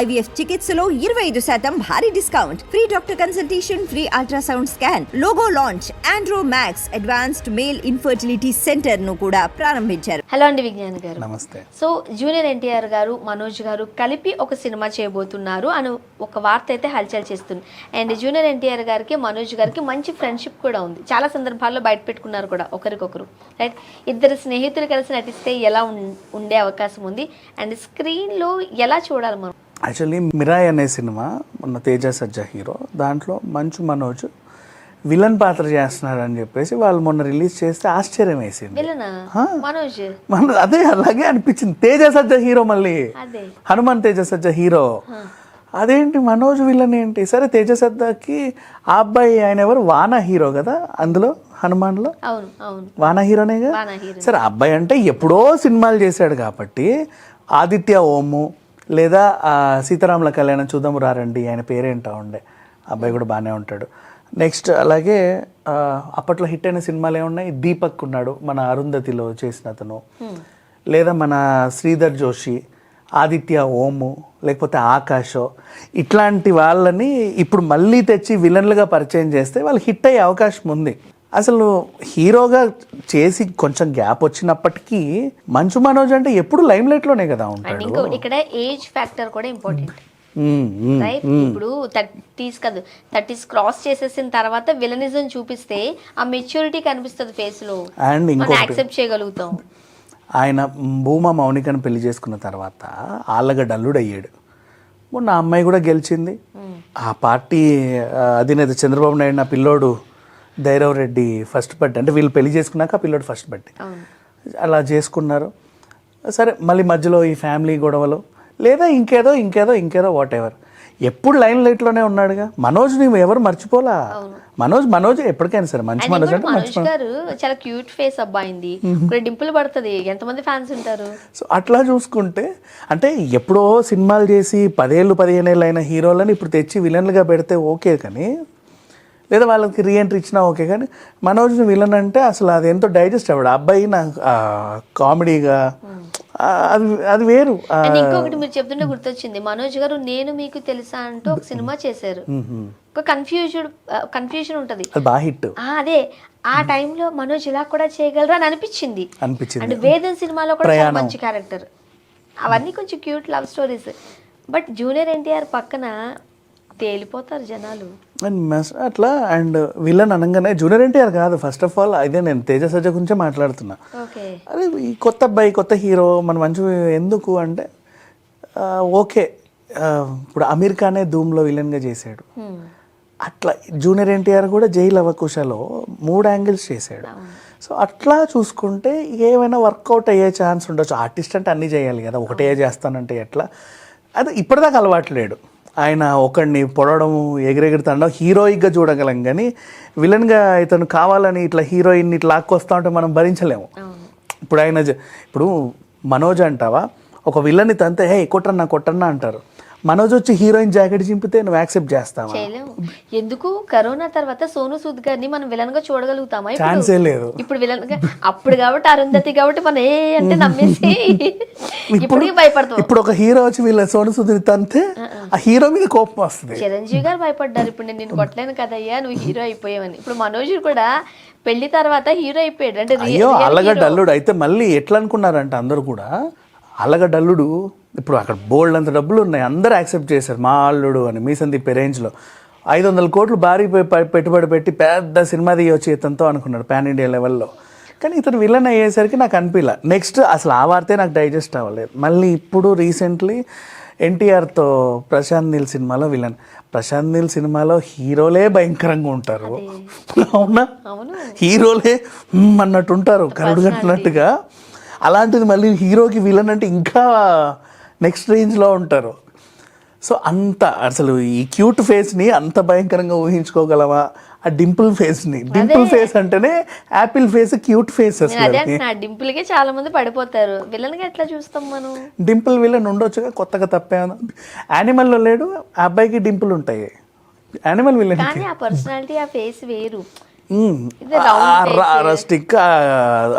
IVF చికిత్సలో 25% భారీ discount, free doctor consultation, free ultrasound scan, logo launch, Andro max advanced male infertility centre ను కూడా ప్రారంభించారు. Hello అండి విజ్ఞాన్ గారు. నమస్తే. సో జూనియర్ ఎన్టీఆర్ గారు, మనోజ్ గారు కలిపి ఒక సినిమా చేయబోతున్నారు అని ఒక వార్త అయితే హల్చల్ చేస్తుంది. అండ్ జూనియర్ ఎన్టీఆర్ గారికి, మనోజ్ గారికి మంచి ఫ్రెండ్షిప్ కూడా ఉంది. చాలా సందర్భాల్లో బయట పెట్టుకున్నారు కూడా ఒకరికొకరు, రైట్? ఇద్దరు స్నేహితులు కలిసి నటిస్తే ఎలా ఉండే అవకాశం ఉంది అండ్ స్క్రీన్లో ఎలా చూడాలి మనం? యాక్చువల్లీ మిరాయ్ అనే సినిమా మొన్న తేజ సజ్జా హీరో, దాంట్లో మంచు మనోజ్ విలన్ పాత్ర చేస్తున్నాడు అని చెప్పేసి వాళ్ళు మొన్న రిలీజ్ చేస్తే ఆశ్చర్యం వేసింది. అదే అలాగే అనిపించింది. తేజ సజ్జా హీరో, మళ్ళీ హనుమాన్ తేజ సజ్జా హీరో, అదేంటి మనోజ్ విలన్ ఏంటి? సరే తేజ సజ్జాకి ఆ అబ్బాయి ఆయన ఎవరు, వానా హీరో కదా అందులో, హనుమాన్లో వానా హీరోనేగా. సరే అబ్బాయి అంటే ఎప్పుడో సినిమాలు చేశాడు కాబట్టి ఆదిత్య ఓము లేదా సీతారాముల కళ్యాణం చూద్దాము రారండి, ఆయన పేరేంటా ఉండే, అబ్బాయి కూడా బాగానే ఉంటాడు. నెక్స్ట్ అలాగే అప్పట్లో హిట్ అయిన సినిమాలు ఏమున్నాయి, దీపక్ ఉన్నాడు మన అరుంధతిలో చేసిన అతను, లేదా మన శ్రీధర్ జోషి, ఆదిత్య ఓము, లేకపోతే ఆకాషో, ఇట్లాంటి వాళ్ళని ఇప్పుడు మళ్ళీ తెచ్చి విలన్లుగా పరిచయం చేస్తే వాళ్ళు హిట్ అయ్యే అవకాశం ఉంది. అసలు హీరోగా చేసి కొంచెం గ్యాప్ వచ్చినప్పటికీ మంచు మనోజ్ అంటే ఎప్పుడు లైమ్ లైట్ లోనే కదా ఉంటాడు. ఇక్కడ ఏజ్ ఫ్యాక్టర్ కూడా ఇంపార్టెంట్. ఇప్పుడు 30s క్రాస్ చేసేసిన తర్వాత విలనిజం చూపిస్తే ఆ మెచ్యూరిటీ కనిపిస్తుంది ఫేస్ లో, అండ్ యాక్సెప్ట్ చేయగలుగుతాం. ఆయన భూమా మౌనికను పెళ్లి చేసుకున్న తర్వాత ఆళ్ళగడ్డ అల్లుడు అయ్యాడు. మొన్న అమ్మాయి కూడా గెలిచింది. ఆ పార్టీ అధినేత చంద్రబాబు నాయుడు నా పిల్లోడు ధైరవ్ రెడ్డి ఫస్ట్ బర్త్డే, అంటే వీళ్ళు పెళ్లి చేసుకున్నాక పిల్లోడు ఫస్ట్ బర్త్డే అలా చేసుకున్నారు. సరే మళ్ళీ మధ్యలో ఈ ఫ్యామిలీ గొడవలు లేదా ఇంకేదో వాట్ ఎవర్, ఎప్పుడు లైన్ లైట్లోనే ఉన్నాడుగా. మనోజ్ నువ్వు ఎవరు మర్చిపోలా, మనోజ్ ఎప్పటికైనా సరే మంచి మనోజ్ అంటే మనోజ్ గారు చాలా క్యూట్ ఫేస్ అబ్బాయింది, డింపుల్ పడుతుంది, ఎంతమంది ఫ్యాన్స్ ఉంటారు. సో అట్లా చూసుకుంటే అంటే ఎప్పుడో సినిమాలు చేసి 10 ఏళ్ళు 15 ఏళ్ళు అయిన హీరోలని ఇప్పుడు తెచ్చి విలన్లుగా పెడితే ఓకే, కానీ లేదా వాళ్ళకి రీఎంట్రీ ఇచ్చినా ఓకే, కానీ మనోజ్ విలన్ అంటే అసలు అది ఎంతో డైజెస్ట్ అవ్వడు. అబ్బాయి నాకు కామెడీగా అది వేరు. ఇంకొకటి మీరు చెప్తుంటే గుర్తొచ్చింది, మనోజ్ గారు నేను మీకు తెలుసా అంటూ ఒక సినిమా చేశారు. ఒక కన్ఫ్యూజన్ ఉంటది, బాగా హిట్. అదే ఆ టైంలో మనోజ్ ఇలా కూడా చేయగలరా అని అనిపించింది. అంటే వేదన్ సినిమాలో కూడా చాలా మంచి క్యారెక్టర్, అవన్నీ కొంచెం cute love stories. But junior NTR పక్కన తేలిపోతారు జనాలు అట్లా. అండ్ విలన్ అనగానే జూనియర్ ఎన్టీఆర్ కాదు, ఫస్ట్ ఆఫ్ ఆల్ అదే నేను తేజ సజ్జ గురించే మాట్లాడుతున్నా. అదే ఈ కొత్త అబ్బాయి కొత్త హీరో మన మంచి ఎందుకు అంటే ఓకే, ఇప్పుడు అమీర్ ఖానే ధూమ్లో విలన్గా చేశాడు, అట్లా జూనియర్ ఎన్టీఆర్ కూడా జైలు అవకుశలో 3 యాంగిల్స్ చేశాడు. సో అట్లా చూసుకుంటే ఏమైనా వర్కౌట్ అయ్యే ఛాన్స్ ఉండొచ్చు. ఆర్టిస్ట్ అంటే అన్నీ చేయాలి కదా, ఒకటే చేస్తానంటే ఎట్లా, అది ఇప్పటిదాకా అలవాట్లేడు. ఆయన ఒకడిని పొడవడం, ఎగిరెగిరి తండం హీరోయిక్గా చూడగలం, కానీ విలన్గా ఇతను కావాలని ఇట్లా హీరోయిన్ ఇట్లా లాక్కొస్తా ఉంటే మనం భరించలేము. ఇప్పుడు ఇప్పుడు మనోజ్ అంటావా, ఒక విలన్ని తంతే హే కొట్టన్నా అంటారు. మనోజ్ వచ్చి హీరోయిన్ జాకెట్ చింపితే నువ్వు యాక్సెప్ట్ చేస్తావా? ఎందుకు కరోనా తర్వాత సోను సూద్ గారిని మనం విలన్ గా చూడగలుగుతామా? ఛాన్సే లేదు. ఇప్పుడు విలన్ గా అప్పుడు కాబట్టి అరుంధతి కాబట్టి మనం అంటే నమ్మేసి ఇప్పుడు భయపడతాం. ఇప్పుడు ఒక హీరో వచ్చి వీళ్ళ సోను సూద్ తంతే ఆ హీరో మీద కోపం వస్తుంది. చిరంజీవి గారు భయపడ్డారు, ఇప్పుడు నేను కొట్టలేను కదయ్యా నువ్వు హీరో అయిపోయావని. ఇప్పుడు మనోజ్ కూడా పెళ్లి తర్వాత హీరో అయిపోయాడు. అంటే అయ్యో అల్లగడ్డ అల్లుడు అయితే మళ్ళీ ఎట్లా అనుకున్నారంటే అందరూ కూడా అల్లగడ్డ అల్లుడు ఇప్పుడు అక్కడ బోల్డ్ అంత డబ్బులు ఉన్నాయి, అందరూ యాక్సెప్ట్ చేశారు మా అల్లుడు అని. మీ సందీప్ రేంజ్లో 500 కోట్లు భారీ పెట్టుబడి పెట్టి పెద్ద సినిమా తీయొచ్చు ఇతనితో అనుకున్నాడు పాన్ ఇండియా లెవెల్లో. కానీ ఇతను విలన్ అయ్యేసరికి నాకు అనిపించలే. నెక్స్ట్ అసలు ఆ వార్తే నాకు డైజెస్ట్ అవ్వలేదు. మళ్ళీ ఇప్పుడు రీసెంట్లీ ఎన్టీఆర్తో ప్రశాంత్ నీల్ సినిమాలో విలన్. ప్రశాంత్ నీల్ సినిమాలో హీరోలే భయంకరంగా ఉంటారు, అవునా? హీరోలే అన్నట్టు ఉంటారు, కరుడు కట్టినట్టుగా. అలాంటిది మళ్ళీ హీరోకి విలన్ అంటే ఇంకా నెక్స్ట్ రేంజ్లో ఉంటారు. సో అంత అసలు ఈ క్యూట్ ఫేస్ని అంత భయంకరంగా ఊహించుకోగలవా? ఆ డింపుల్ ఫేస్ని, డింపుల్ ఫేస్ అంటేనే apple face, cute face. Dimple కే చాలా మంది పడిపోతారు, విలన్ గా ఎట్లా చూస్తాం మనం? డింపుల్ విలన్ ఉండొచ్చుగా, కొత్తగా తప్పే. యానిమల్లో లేడు, ఆ అబ్బాయికి డింపుల్ ఉంటాయి యానిమల్ విలన్. కానీ ఆ పర్సనాలిటీ ఆ ఫేస్ వేరు. ఇది round face. స్టిక్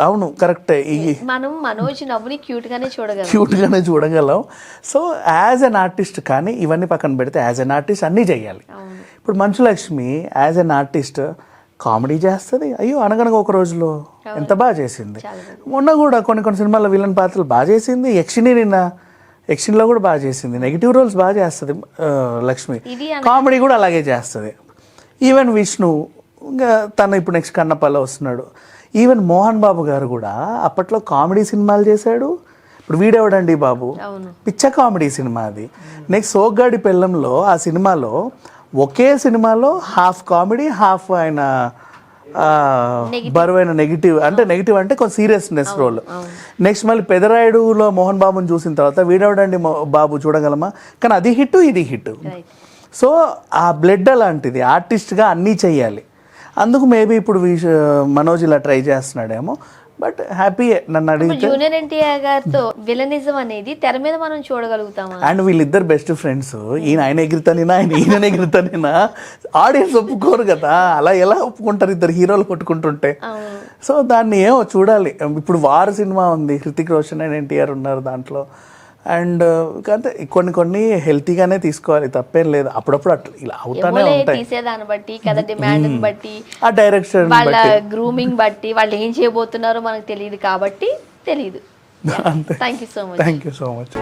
అవును కరెక్టే. ఈ మనం మనోజ్ నవ్వుని క్యూట్ గానే చూడగలం. క్యూట్గానే చూడగలం. సో యాజ్ అన్ ఆర్టిస్ట్ కానీ ఇవన్నీ పక్కన పెడితే యాజ్ అన్ ఆర్టిస్ట్ అన్నీ చేయాలి. ఇప్పుడు Manchu Lakshmi as an artist comedy చేస్తుంది. అయ్యో అనగనగా ఒక రోజులో ఎంత బాగా చేసింది. మొన్న కూడా కొన్ని సినిమాల్లో విలన్ పాత్రలు బాగా చేసింది. యక్షినిలో కూడా బాగా చేసింది. నెగిటివ్ రోల్స్ బాగా చేస్తుంది లక్ష్మి. కామెడీ కూడా అలాగే చేస్తుంది. ఈవెన్ విష్ణు ఇంకా తను ఇప్పుడు నెక్స్ట్ కన్నప్పలో వస్తున్నాడు. ఈవెన్ మోహన్ బాబు గారు కూడా అప్పట్లో కామెడీ సినిమాలు చేశాడు. ఇప్పుడు వీడెవడండి బాబు పిచ్చ కామెడీ సినిమా అది. నెక్స్ట్ సోగ్గాడి పెళ్ళంలో ఆ సినిమాలో ఒకే సినిమాలో హాఫ్ కామెడీ హాఫ్ ఆయన బరువైన నెగిటివ్ అంటే కొంచెం సీరియస్నెస్ రోల్. నెక్స్ట్ మళ్ళీ పెదరాయుడులో మోహన్ బాబుని చూసిన తర్వాత వీడెవడండి బాబు చూడగలమా, కానీ అది హిట్ ఇది హిట్. సో ఆ బ్లడ్ అలాంటిది, ఆర్టిస్ట్గా అన్నీ చెయ్యాలి. అందుకు మేబీ ఇప్పుడు మనోజ్ ఇలా ట్రై చేస్తున్నాడేమో. బట్ హ్యాపీయే నన్ను అడిగితే. జూనియర్ ఎన్టీఆర్ గారితో విలనిజం అనేది తెర మీద మనం చూడగలుగుతామా? అండ్ వీళ్ళిద్దరు బెస్ట్ ఫ్రెండ్స్. ఆయన ఎగురుతానినా ఈయన ఎగురుతానినా ఆడియన్స్ ఒప్పుకోరు కదా. అలా ఎలా ఒప్పుకుంటారు ఇద్దరు హీరోలు కొట్టుకుంటుంటే? సో దాన్ని ఏమో చూడాలి. ఇప్పుడు వార్ సినిమా ఉంది, హృతిక్ రోషన్ అండ్ ఎన్టీఆర్ ఉన్నారు దాంట్లో. అండ్ అంటే కొన్ని హెల్తీగానే తీసుకోవాలి, తప్పేం లేదు. అప్పుడప్పుడు అట్లా ఇలా అవుతానే ఉంటాయి. తీసేదాన్ని బట్టి కదా, డిమాండ్ బట్టి, ఆ డైరెక్షన్, వాళ్ళ గ్రూమింగ్ బట్టి, వాళ్ళు ఏం చేయబోతున్నారో మనకు తెలియదు కాబట్టి తెలియదు. Thank you so much.